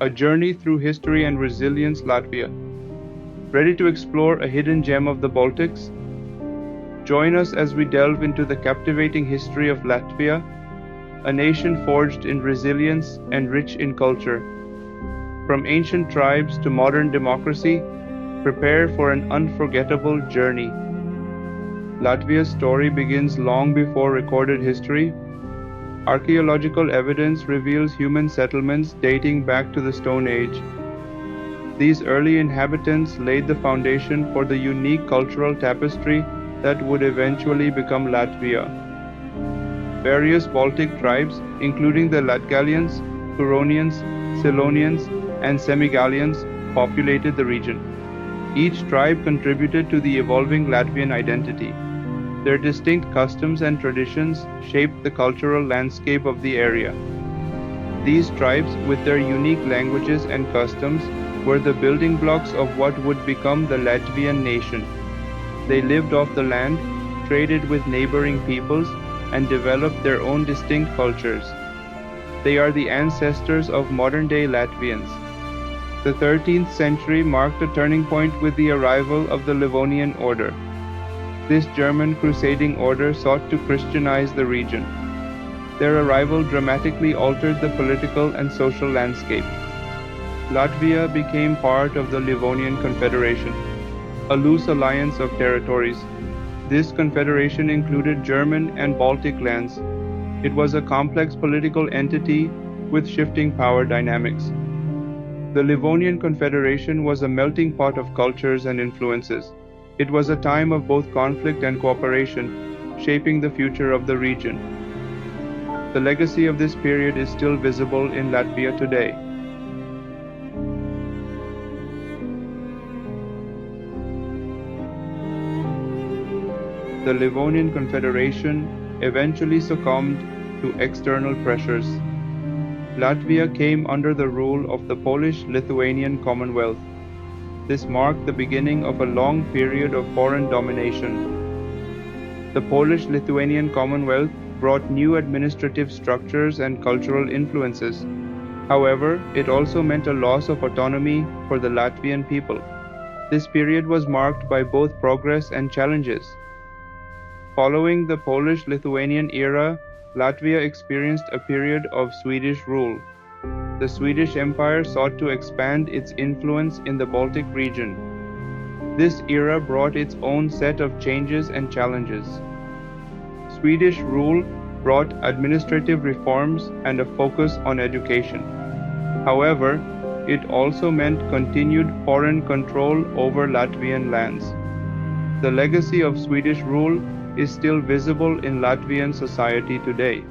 a journey through history and resilience, Latvia. Ready to explore a hidden gem of the Baltics? Join us as we delve into the captivating history of Latvia, a nation forged in resilience and rich in culture. From ancient tribes to modern democracy, prepare for an unforgettable journey. Latvia's story begins long before recorded history. Archaeological evidence reveals human settlements dating back to the Stone Age. These early inhabitants laid the foundation for the unique cultural tapestry that would eventually become Latvia. Various Baltic tribes, including the Latgalians, Huronians, Silonians, and Semigallians, populated the region. Each tribe contributed to the evolving Latvian identity. Their distinct customs and traditions shaped the cultural landscape of the area. These tribes, with their unique languages and customs, were the building blocks of what would become the Latvian nation. They lived off the land, traded with neighboring peoples, and developed their own distinct cultures. They are the ancestors of modern-day Latvians. The 13th century marked a turning point with the arrival of the Livonian order. This German crusading order sought to Christianize the region. Their arrival dramatically altered the political and social landscape. Latvia became part of the Livonian Confederation, a loose alliance of territories. This confederation included German and Baltic lands. It was a complex political entity with shifting power dynamics. The Livonian Confederation was a melting pot of cultures and influences. It was a time of both conflict and cooperation, shaping the future of the region. The legacy of this period is still visible in Latvia today. The Livonian Confederation eventually succumbed to external pressures. Latvia came under the rule of the Polish-Lithuanian Commonwealth. This marked the beginning of a long period of foreign domination. The Polish-Lithuanian Commonwealth brought new administrative structures and cultural influences. However, it also meant a loss of autonomy for the Latvian people. This period was marked by both progress and challenges. Following the Polish-Lithuanian era, Latvia experienced a period of Swedish rule. The Swedish Empire sought to expand its influence in the Baltic region. This era brought its own set of changes and challenges. Swedish rule brought administrative reforms and a focus on education. However, it also meant continued foreign control over Latvian lands. The legacy of Swedish rule is still visible in Latvian society today.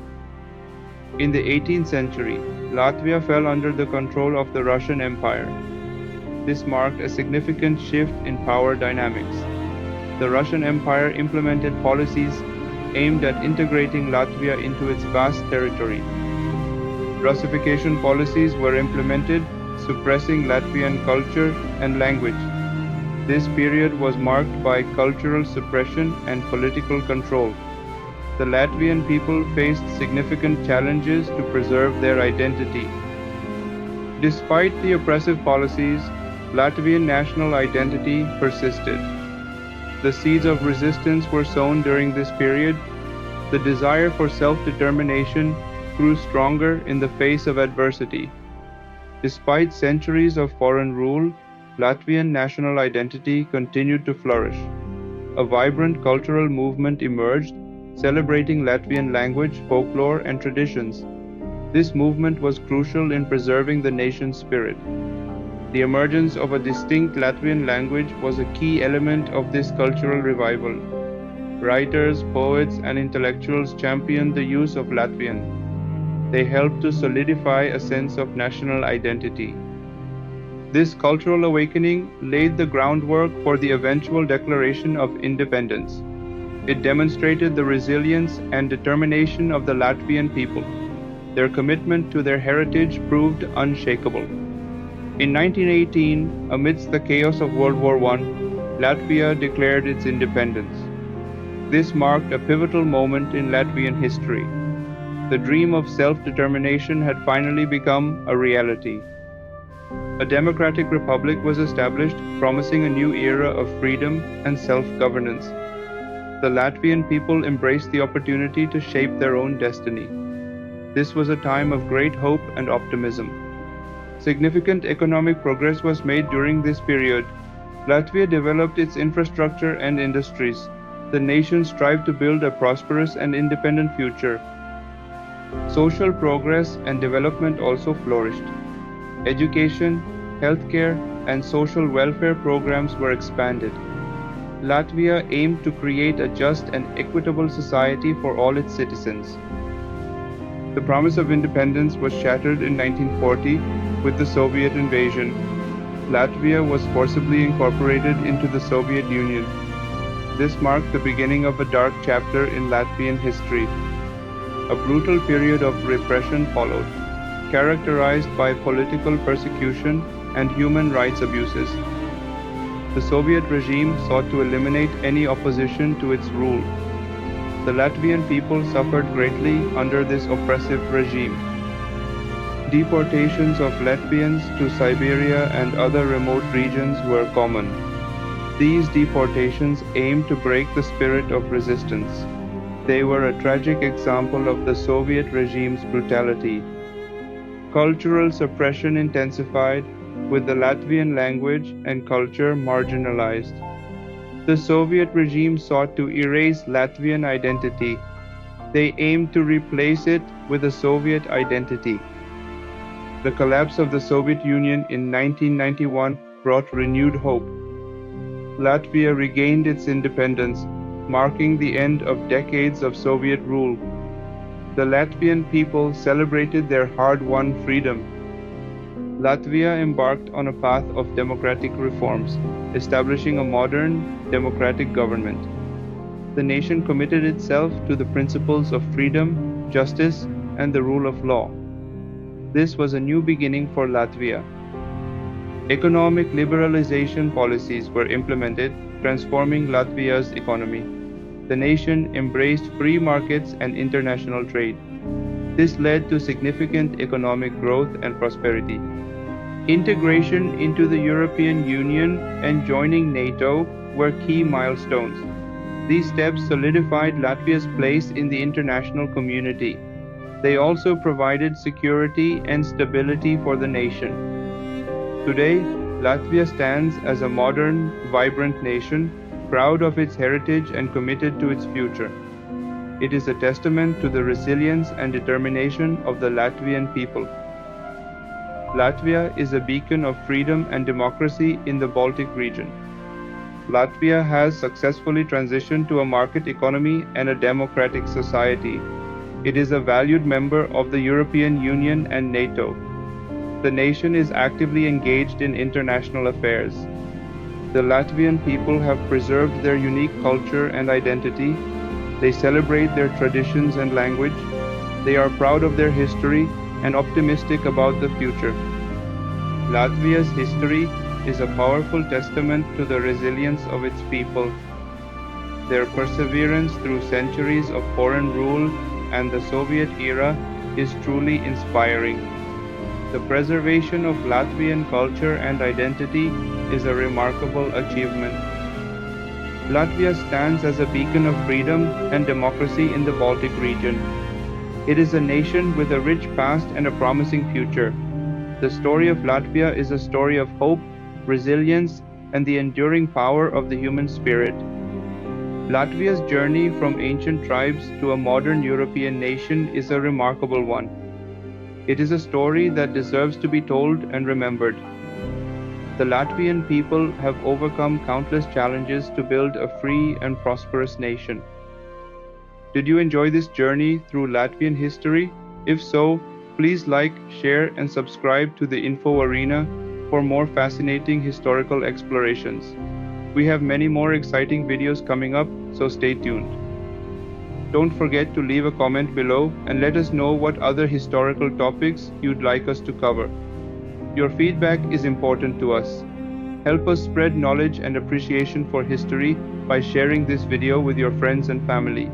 In the 18th century, Latvia fell under the control of the Russian Empire. This marked a significant shift in power dynamics. The Russian Empire implemented policies aimed at integrating Latvia into its vast territory. Russification policies were implemented, suppressing Latvian culture and language. This period was marked by cultural suppression and political control. The Latvian people faced significant challenges to preserve their identity. Despite the oppressive policies, Latvian national identity persisted. The seeds of resistance were sown during this period. The desire for self-determination grew stronger in the face of adversity. Despite centuries of foreign rule, Latvian national identity continued to flourish. A vibrant cultural movement emerged, celebrating Latvian language, folklore, and traditions. This movement was crucial in preserving the nation's spirit. The emergence of a distinct Latvian language was a key element of this cultural revival. Writers, poets, and intellectuals championed the use of Latvian. They helped to solidify a sense of national identity. This cultural awakening laid the groundwork for the eventual declaration of independence. It demonstrated the resilience and determination of the Latvian people. Their commitment to their heritage proved unshakable. In 1918, amidst the chaos of World War I, Latvia declared its independence. This marked a pivotal moment in Latvian history. The dream of self-determination had finally become a reality. A democratic republic was established, promising a new era of freedom and self-governance. The Latvian people embraced the opportunity to shape their own destiny. This was a time of great hope and optimism. Significant economic progress was made during this period. Latvia developed its infrastructure and industries. The nation strived to build a prosperous and independent future. Social progress and development also flourished. Education, healthcare, and social welfare programs were expanded. Latvia aimed to create a just and equitable society for all its citizens. The promise of independence was shattered in 1940 with the Soviet invasion. Latvia was forcibly incorporated into the Soviet Union. This marked the beginning of a dark chapter in Latvian history. A brutal period of repression followed, characterized by political persecution and human rights abuses. The Soviet regime sought to eliminate any opposition to its rule. The Latvian people suffered greatly under this oppressive regime. Deportations of Latvians to Siberia and other remote regions were common. These deportations aimed to break the spirit of resistance. They were a tragic example of the Soviet regime's brutality. Cultural suppression intensified, with the Latvian language and culture marginalized. The Soviet regime sought to erase Latvian identity. They aimed to replace it with a Soviet identity. The collapse of the Soviet Union in 1991 brought renewed hope. Latvia regained its independence, marking the end of decades of Soviet rule. The Latvian people celebrated their hard-won freedom. Latvia embarked on a path of democratic reforms, establishing a modern, democratic government. The nation committed itself to the principles of freedom, justice, and the rule of law. This was a new beginning for Latvia. Economic liberalization policies were implemented, transforming Latvia's economy. The nation embraced free markets and international trade. This led to significant economic growth and prosperity. Integration into the European Union and joining NATO were key milestones. These steps solidified Latvia's place in the international community. They also provided security and stability for the nation. Today, Latvia stands as a modern, vibrant nation, proud of its heritage and committed to its future. It is a testament to the resilience and determination of the Latvian people. Latvia is a beacon of freedom and democracy in the Baltic region. Latvia has successfully transitioned to a market economy and a democratic society. It is a valued member of the European Union and NATO. The nation is actively engaged in international affairs. The Latvian people have preserved their unique culture and identity. They celebrate their traditions and language. They are proud of their history and optimistic about the future. Latvia's history is a powerful testament to the resilience of its people. Their perseverance through centuries of foreign rule and the Soviet era is truly inspiring. The preservation of Latvian culture and identity is a remarkable achievement. Latvia stands as a beacon of freedom and democracy in the Baltic region. It is a nation with a rich past and a promising future. The story of Latvia is a story of hope, resilience, and the enduring power of the human spirit. Latvia's journey from ancient tribes to a modern European nation is a remarkable one. It is a story that deserves to be told and remembered. The Latvian people have overcome countless challenges to build a free and prosperous nation. Did you enjoy this journey through Latvian history? If so, please like, share, and subscribe to the Info Arena for more fascinating historical explorations. We have many more exciting videos coming up, so stay tuned. Don't forget to leave a comment below and let us know what other historical topics you'd like us to cover. Your feedback is important to us. Help us spread knowledge and appreciation for history by sharing this video with your friends and family.